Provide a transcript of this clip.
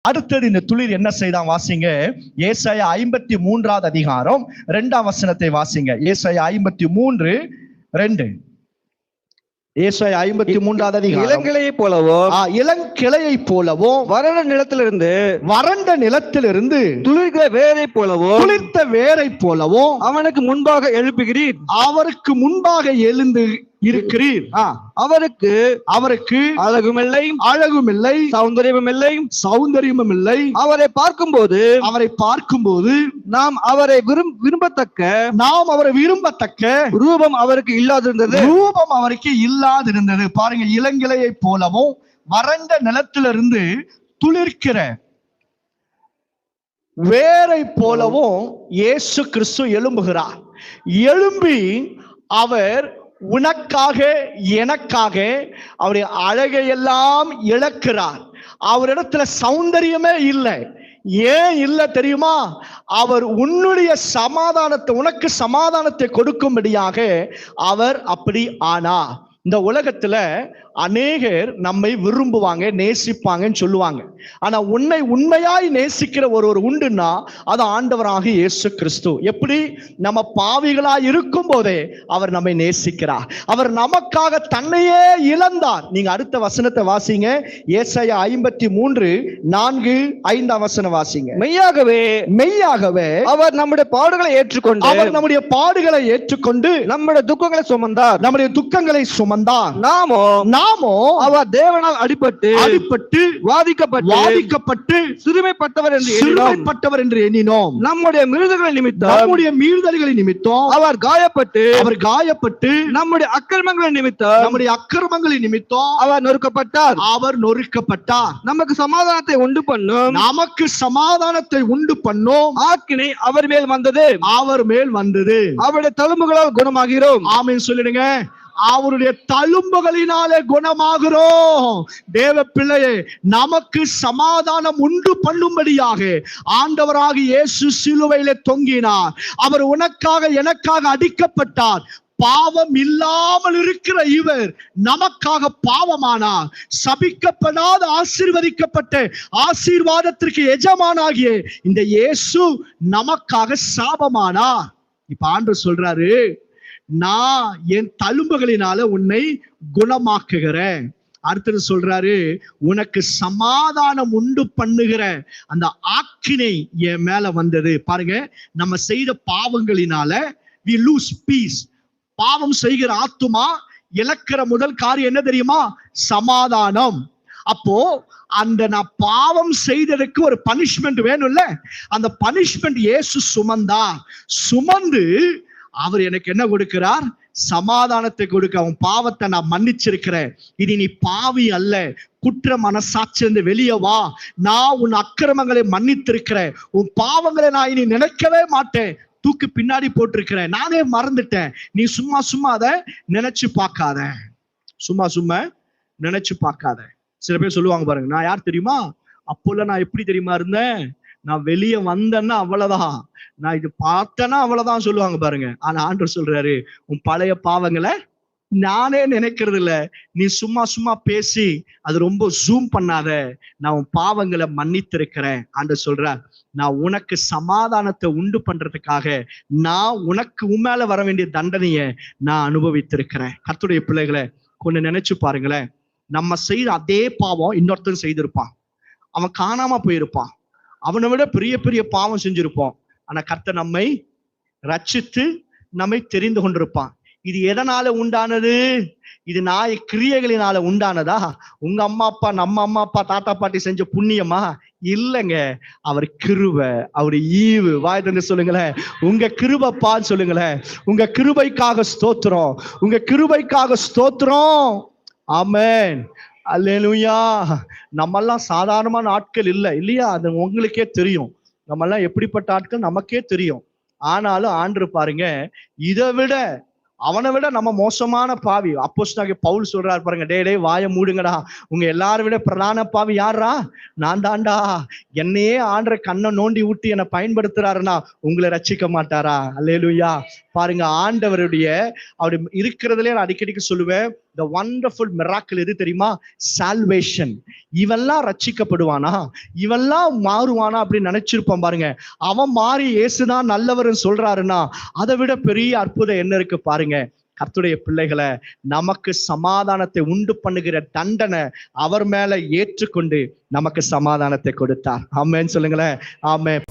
அடுத்தது இந்த துளிர் என்ன செய்தான் வாசிங்க. ஏசாயா 53வது அதிகாரம் 2ஆம் வசனத்தை வாசிங்க. ஏசாயா 53:2. ஏசாயா 53வது அதிகாரம். இளங்கிளையை போலவும் இளங்கிளையை போலவும் வறண்ட நிலத்திலிருந்து துளிர்த்த வேரை போலவும் அவனுக்கு முன்பாக எழுப்புகிறீர். அவருக்கு முன்பாக எழுந்து இருக்கிறீர். அவருக்கு அழகும் இல்லை சௌந்தரியமும் இல்லை. அவரை பார்க்கும்போது நாம் அவரை விரும்பத்தக்க ரூபம் அவருக்கு இல்லாதிருந்தது. பாருங்க, இளங்கிளையை போலவும் வறண்ட நிலத்திலிருந்து துளிர்க்கிற வேரை போலவும் இயேசு கிறிஸ்து எழும்புகிறார். எழும்பி அவர் உனக்காக எனக்காக அவருடைய அழகையெல்லாம் இழக்கிறார். அவரிடத்துல சௌந்தரியமே இல்லை. ஏன் இல்லை தெரியுமா? அவர் உன்னுடைய சமாதானத்தை, உனக்கு சமாதானத்தை கொடுக்கும்படியாக அவர் அப்படி ஆனா. இந்த உலகத்துல அநேகர் நம்மை விரும்புவாங்க, நேசிப்பாங்கன்னு சொல்லுவாங்க. ஆனா உன்னை உண்மையாய் நேசிக்கிற ஒருவர் உண்டுன்னா அது ஆண்டவராக இயேசு கிறிஸ்து. எப்படி? நம்ம பாவிகளாய் இருக்கும் போதே அவர் நம்மை நேசிக்கிறார். அவர் நமக்காக தன்னையே இழந்தார். நீங்க அடுத்த வசனத்தை வாசிங்க. ஏசாயா 53:4-5 வசனம் வாசிங்க. மெய்யாகவே அவர் நம்முடைய பாடுகளை ஏற்றுக்கொண்டு நம்முடைய துக்கங்களை சுமந்தார். நாமோ அவர் தேவனால் அடிபட்டு வாதிக்கப்பட்டு சிறுமைப்பட்டவர் என்று எண்ணினோம். நம்முடைய மீறுதல்களின் நிமித்தம் அவர் காயப்பட்டு நம்முடைய அக்கிரமங்களின் நிமித்தம் அவர் நொறுக்கப்பட்டார். நமக்கு சமாதானத்தை உண்டு பண்ணும் ஆக்கினை அவர் மேல் வந்தது. அவருடைய தழும்புகளால் குணமாகிறோம். ஆமென் சொல்லிடுங்க. அவருடைய தழும்புகளினாலே குணமாகிறோம். தேவ பிள்ளையே, நமக்கு சமாதானம் உண்டு பண்ணும்படியாக ஆண்டவராக இயேசு சிலுவையிலே தொங்கினார். அவர் உனக்காக எனக்காக அடிக்கப்பட்டார். பாவம் இல்லாமல் இருக்கிற இவர் நமக்காக பாவமானார். சபிக்கப்படாத ஆசீர்வதிக்கப்பட்ட ஆசீர்வாதத்திற்கு எஜமானாகிய இந்த இயேசு நமக்காக சாபமானார். இப்ப ஆண்டவர் சொல்றாரு, நான் என் தழும்புகளினால உன்னை குணமாக்குகிறேன். அடுத்தது சொல்றாரு, உனக்கு சமாதானம் உண்டு பண்ணுகிற அந்த ஆக்கினை என் மேல வந்தது. பாருங்க, நம்ம செய்த பாவங்களினால we lose peace. பாவம் செய்கிற ஆத்துமா இழக்கிற முதல் காரியம் என்ன தெரியுமா? சமாதானம். அப்போ அந்த நான் பாவம் செய்ததுக்கு ஒரு பனிஷ்மெண்ட் வேணும்ல, அந்த பனிஷ்மெண்ட் இயேசு சுமந்து அவர் எனக்கு என்ன கொடுக்கிறார்? சமாதானத்தை கொடுக்க. அவன் பாவத்தை நான் மன்னிச்சிருக்கிறேன். இனி நீ பாவி அல்ல, குற்ற மனசாட்சி வெளியே வா. நான் உன் அக்கிரமங்களை மன்னித்திருக்கிறேன். உன் பாவங்களை நான் இனி நினைக்கவே மாட்டேன். தூக்கு பின்னாடி போட்டிருக்கிறேன். நானே மறந்துட்டேன். நீ சும்மா அதை நினைச்சு பார்க்காத. சில பேர் சொல்லுவாங்க பாருங்க, நான் யார் தெரியுமா? அப்போல்லாம் நான் எப்படி தெரியுமா இருந்தேன்? நான் வெளியே வந்தேன்னா அவ்வளவுதான், நான் இது பார்த்தேன்னா அவ்வளவுதான் சொல்லுவாங்க பாருங்க. ஆனா ஆண்டவர் சொல்றாரு, உன் பழைய பாவங்களை நானே நினைக்கிறது இல்ல. நீ சும்மா பேசி அது ரொம்ப ஜூம் பண்ணாத. நான் உன் பாவங்களை மன்னித்திருக்கிறேன். ஆண்டவர் சொல்றார், நான் உனக்கு சமாதானத்தை உண்டு பண்றதுக்காக நான் உனக்கு உண்மையில வர வேண்டிய தண்டனையை நான் அனுபவித்திருக்கிறேன். கர்த்தருடைய பிள்ளைகளை கொஞ்சம் நினைச்சு பாருங்களேன். நம்ம செய்த அதே பாவம் இன்னொருத்தன் செய்திருப்பான். அவன் காணாம போயிருப்பான். அவனை விட பெரிய பாவம் செஞ்சிருப்போம். ஆனா கர்த்தர் நம்மை ரட்சித்து நம்மை தெரிந்து கொண்டிருப்பான். இது எதனால உண்டானது? இது நாய் கிரியைகளினால உண்டானதா? உங்க அம்மா அப்பா, நம்ம அம்மா அப்பா, தாத்தா பாட்டி செஞ்ச புண்ணியமா? இல்லைங்க, அவர் கிருபை, அவரு ஈவு. வாய் தந்து சொல்லுங்களேன், உங்க கிருபைப்பான்னு சொல்லுங்களேன். உங்க கிருபைக்காக ஸ்தோத்திரம். ஆமென், அல்லேலூயா. நம்மெல்லாம் சாதாரணமான ஆட்கள் இல்லையா? அது உங்களுக்கே தெரியும். நம்மெல்லாம் எப்படிப்பட்ட ஆட்கள் நமக்கே தெரியும். ஆனாலும் ஆண்டவர் பாருங்க, இதை விட அவனை விட நம்ம மோசமான பாவி. அப்போஸ்தலனாகிய பவுல் சொல்றாரு பாருங்க, டேய் வாயை மூடுங்கடா, உங்க எல்லாரும் விட பிரதான பாவி யாரா? நான் தான்டா. என்னையே ஆண்டவர் கண்ணை நோண்டி ஊட்டி என்னை பயன்படுத்துறாருன்னா உங்களை ரட்சிக்க மாட்டாரா? அல்லேலூயா. பாருங்க, ஆண்டவருடைய அவர் இருக்கிறதுலே நான் அடிக்கடிக்கு சொல்லுவேன், the wonderful miracle எது தெரியுமா? salvation. இவெல்லாம் ரட்சிக்கப்படுவானா, இவெல்லாம் மாறுவானா அப்படின்னு நினைச்சிருப்பான் பாருங்க. அவன் மாறி இயேசுதான் நல்லவர்னு சொல்றாருன்னா அதை விட பெரிய அற்புதம் என்ன இருக்கு பாருங்க. கர்த்தருடைய பிள்ளைகளை, நமக்கு சமாதானத்தை உண்டு பண்ணுகிற தண்டனை அவர் மேல ஏற்றுக்கொண்டு நமக்கு சமாதானத்தை கொடுத்தார். ஆமென் சொல்லுங்களேன். ஆமென்.